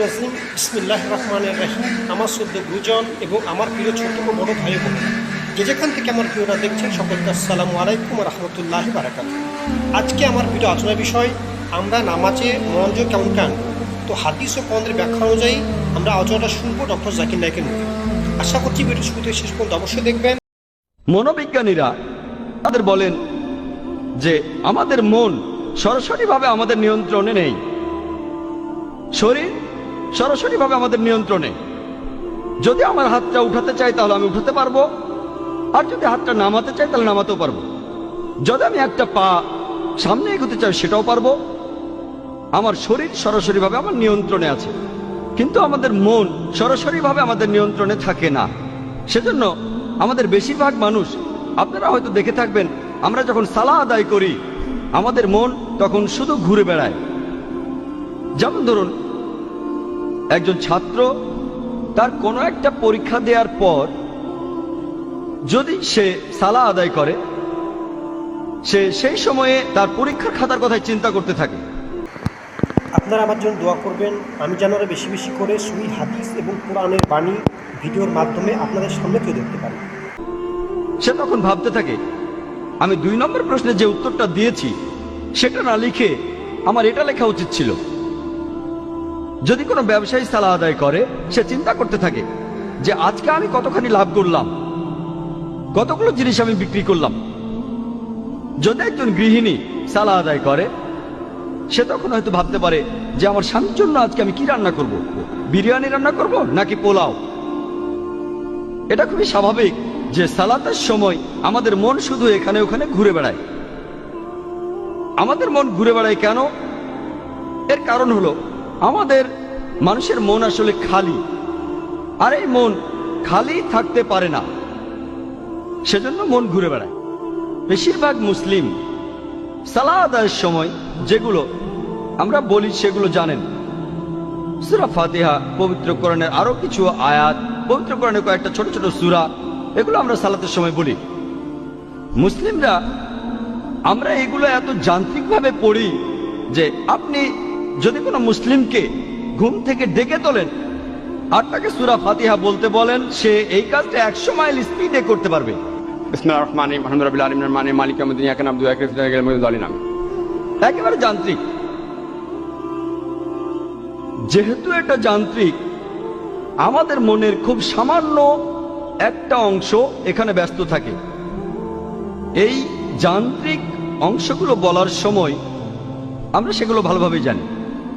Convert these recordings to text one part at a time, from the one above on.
রাজিম বিসমিল্লাহির রহমানির রহিম। আমার শ্রদ্ধ গুরুজন এবং আমার প্রিয় ছোট ও বড় ভাই বোন যে যেখান থেকে আমার ভিডিওটা দেখছেন সকলকে আসসালামু আলাইকুম রাহমাতুল্লাহি বারাকাতুহু। আজকে আমার ভিডিও আলোচনার বিষয় আমরা নামাজে মনোযোগ কেমন করে আনবো। তো হাদিস ও কোরআনের ব্যাখ্যা অনুযায়ী আমরা আলোচনাটা শুনবো ডক্টর জাকির নায়েকের মুখে। আশা করছি ভিডিও শুরু থেকে শেষ পর্যন্ত অবশ্যই দেখবেন। মনোবিজ্ঞানীরা তাদের বলেন যে আমাদের মন সরাসরিভাবে আমাদের নিয়ন্ত্রণে নেই, শরীর সরাসরিভাবে আমাদের নিয়ন্ত্রণে। যদি আমার হাতটা উঠাতে চাই তাহলে আমি উঠাতে পারবো, আর যদি হাতটা নামাতে চাই তাহলে নামাতেও পারবো। যদি আমি একটা পা সামনে এগোতে চাই সেটাও পারবো। আমার শরীর সরাসরিভাবে আমার নিয়ন্ত্রণে আছে, কিন্তু আমাদের মন সরাসরিভাবে আমাদের নিয়ন্ত্রণে থাকে না। সেজন্য আমাদের বেশিরভাগ মানুষ, আপনারা হয়তো দেখে থাকবেন, আমরা যখন সালাহ আদায় করি আমাদের মন তখন শুধু ঘুরে বেড়ায়। যেমন ধরুন, একজন ছাত্র তার কোনো একটা পরীক্ষা দেওয়ার পর যদি সে সালাহ আদায় করে, সে সেই সময়ে তার পরীক্ষার খাতার কথাই চিন্তা করতে থাকে। আপনারা আমার জন্য দোয়া করবেন, আমি যেন আরো বেশি বেশি করে সহিহ হাদিস এবং কোরআনের বাণী ভিডিওর মাধ্যমে আপনাদের সামনে তুলে ধরতে পারি। সে তখন ভাবতে থাকে, আমি 2 নম্বর প্রশ্নে যে উত্তরটা দিয়েছি সেটা না লিখে আমার এটা লেখা উচিত ছিল। যদি কোনো ব্যবসায়ী সালাহ আদায় করে, সে চিন্তা করতে থাকে যে আজকে আমি কতখানি লাভ করলাম, কতগুলো জিনিস আমি বিক্রি করলাম। যদি একজন গৃহিণী সালাহ আদায় করে, সে তখন হয়তো ভাবতে পারে যে আমার স্বামীর জন্য আজকে আমি কি রান্না করব, বিরিয়ানি রান্না করব নাকি পোলাও। এটা খুবই স্বাভাবিক যে সালাতের সময় আমাদের মন শুধু এখানে ওখানে ঘুরে বেড়ায়। আমাদের মন ঘুরে বেড়ায় কেন? এর কারণ হলো আমাদের মানুষের মন আসলে খালি, আর এই মন খালি থাকতে পারে না, সেজন্য মন ঘুরে বেড়ায়। বেশিরভাগ মুসলিম সালাহ আদায়ের সময় যেগুলো আমরা বলি সেগুলো জানেন। সূরা ফাতিহা, পবিত্র কোরআনের আরো কিছু আয়াত, পবিত্র কোরআনের কয়েকটা ছোট ছোট সূরা, এগুলো আমরা সালাতের সময় বলি। মুসলিমরা আমরা এগুলো এত যান্ত্রিকভাবে পড়ি যে আপনি যদি কোনো মুসলিমকে ঘুম থেকে ডেকে তোলেন আর তাকে সূরা ফাতিহা বলতে বলেন, সে এই কাজটা 100 মাইল স্পিডে করতে পারবে। বিসমিল্লাহির রহমানির রহিম, আলহামদুলিল্লাহি রাব্বিল আলামিন, মালিকিল ইয়াউমিদ্দিন, ইয়াকা না'বুদু ওয়া ইয়াকা নাস্তাঈন, একেবারে যান্ত্রিক। যেহেতু এটা যান্ত্রিক, আমাদের মনের খুব সামান্য একটা অংশ এখানে ব্যস্ত থাকে। এই যান্ত্রিক অংশগুলো বলার সময় আমরা সেগুলো ভালোভাবে জানি,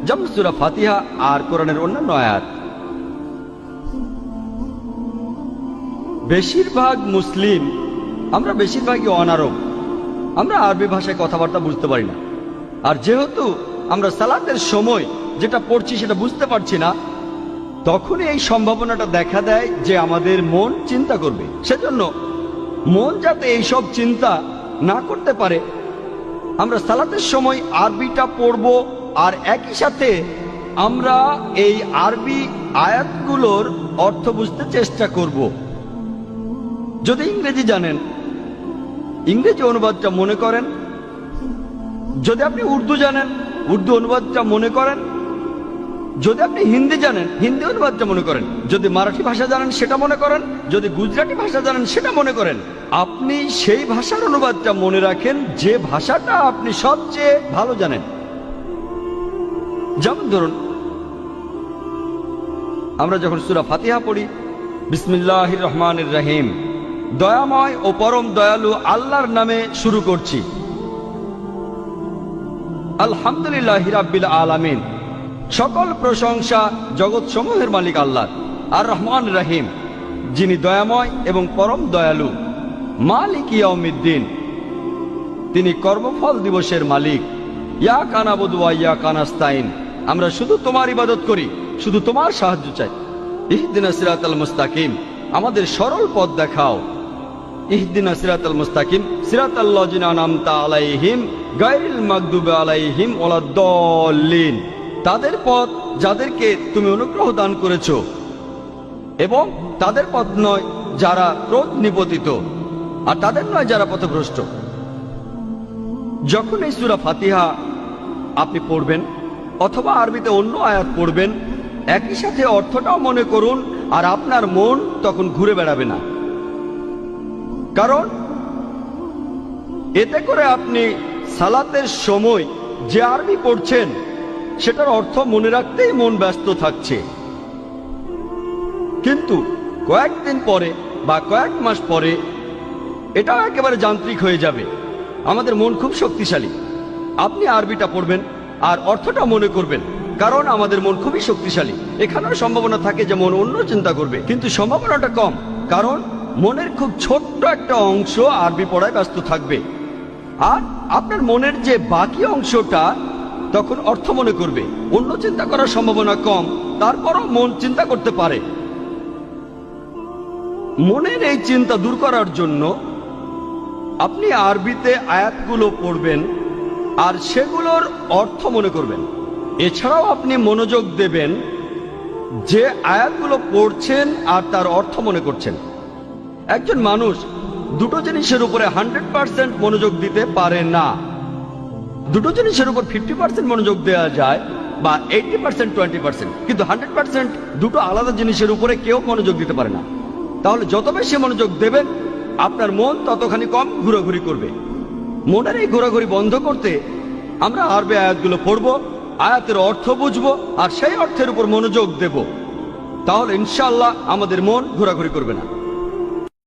যেমন সূরা ফাতিহা আর কোরআনের অন্যান্য আয়াত। বেশিরভাগ মুসলিম আমরা বেশিরভাগই অনারব, আমরা আরবি ভাষায় কথাবার্তা বুঝতে পারি না। আর যেহেতু আমরা সালাতের সময় যেটা পড়ছি সেটা বুঝতে পারছি না, তখনই এই সম্ভাবনাটা দেখা দেয় যে আমাদের মন চিন্তা করবে। সেজন্য মন যাতে এইসব চিন্তা না করতে পারে, আমরা সালাতের সময় আরবিটা পড়ব, আর একই সাথে আমরা এই আরবি আয়াতগুলোর অর্থ বুঝতে চেষ্টা করব। যদি ইংরেজি জানেন, ইংরেজি অনুবাদটা মনে করেন। যদি আপনি উর্দু জানেন, উর্দু অনুবাদটা মনে করেন। যদি আপনি হিন্দি জানেন, হিন্দি অনুবাদটা মনে করেন। যদি মারাঠি ভাষা জানেন সেটা মনে করেন। যদি গুজরাটি ভাষা জানেন সেটা মনে করেন। আপনি সেই ভাষার অনুবাদটা মনে রাখেন যে ভাষাটা আপনি সবচেয়ে ভালো জানেন। যেমন ধরুন, আমরা যখন সূরা ফাতিহা পড়ি, বিসমিল্লাহির রহমানির রহিম, দয়াময় ও পরম দয়ালু আল্লাহর নামে শুরু করছি। আলহামদুলিল্লাহি রাব্বিল আলামিন, সকল প্রশংসা জগৎ সমূহের মালিক আল্লাহ। আর রহমান রহিম, যিনি দয়াময় এবং পরম দয়ালু। মালিক ইয়াউমিদ্দিন, তিনি কর্মফল দিবসের মালিক। ইয়াকা না'বুদু ওয়া ইয়াকা নাস্তাঈন, আমরা শুধু তোমার ইবাদত করি, শুধু তোমার সাহায্য চাই। ইহদিনাস সিরাতাল মুস্তাকিম, আমাদের সরল পথ দেখাও। ইহদিনাস সিরাতাল মুস্তাকিম সিরাতাল লাযিনা আন'আমতা আলাইহিম গায়রিল মাগদুবি আলাইহিম ওয়ালাদ-দাল্লিন, তাদের পথ যাদেরকে তুমি অনুগ্রহ দান করেছো, এবং তাদের পথ নয় যারা ক্রোধ নিপতিত, আর তাদের নয় যারা পথভ্রষ্ট। যখন এই সূরা ফাতিহা আপনি পড়বেন অথবা আরবিতে অন্য আয়াত পড়বেন, একই সাথে অর্থটাও মনে করুন, আর আপনার মন তখন ঘুরে বেড়াবে না। কারণ এতে করে আপনি সালাতের সময় যে আরবি পড়ছেন সেটার অর্থ মনে রাখতেই মন ব্যস্ত থাকছে। কিন্তু কয়েকদিন পরে বা কয়েক মাস পরে এটাও একেবারে যান্ত্রিক হয়ে যাবে। আমাদের মন খুব শক্তিশালী। আপনি আরবিটা পড়বেন আর অর্থটা মনে করবেন, কারণ আমাদের মন খুবই শক্তিশালী। এখানেও সম্ভাবনা থাকে যে মন অন্য চিন্তা করবে, কিন্তু সম্ভাবনাটা কম, কারণ মনের খুব ছোট্ট একটা অংশ আরবি পড়ায় ব্যস্ত থাকবে। আর আপনার মনের যে বাকি অংশটা তখন অর্থ মনে করবে। অন্য চিন্তা করার সম্ভাবনা কম, তারপরও মন চিন্তা করতে পারে। মনের এই চিন্তা দূর করার জন্য আপনি আরবিতে আয়াতগুলো পড়বেন আর সেগুলোর অর্থ মনে করবেন। এছাড়াও আপনি মনোযোগ দেবেন যে আয়াতগুলো পড়ছেন আর তার অর্থ মনে করছেন। একজন মানুষ দুটো জিনিসের উপরে 100% মনোযোগ দিতে পারে না। দুটো জিনিসের উপর 50% মনোযোগ দেওয়া যায় বা 80% 20%, কিন্তু 100% দুটো আলাদা জিনিসের উপরে কেউ মনোযোগ দিতে পারে না। তাহলে যত বেশি মনোযোগ দেবেন আপনার মন ততখানি কম ঘোরাঘুরি করবে। মনের এই ঘোরাঘুরি বন্ধ করতে আমরা আরবি আয়াতগুলো পড়ব, আয়াতের অর্থ বুঝব আর সেই অর্থের উপর মনোযোগ দেব। তাহলে ইনশাআল্লাহ আমাদের মন ঘোরাঘুরি করবে না।